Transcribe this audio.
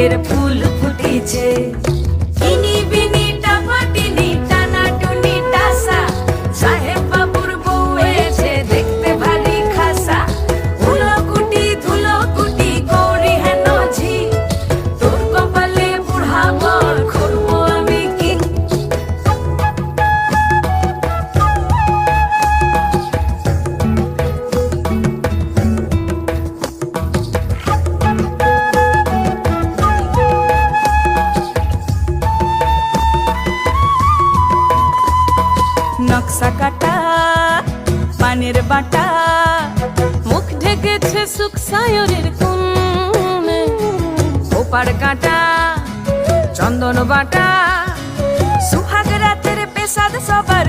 ভাগ্যের ফুল ফুটিছে। ইনি বিনি টাপাটিনি টানা টুনি টাসা, সাহেব বাবুর বউ এসে দেখতে ভারী খাসা। ধুলো কুটি গৌরী হেন ঝি, তোর কপালে বুড়া বর করবো আমি কি। নকশা কাটা পানের বাটা, মুখ ঢেকেছে সুখ সায়রের কোণে। ওপার কাটা চন্দন বাটা, সুহাগ রাতের পেশাদ সবার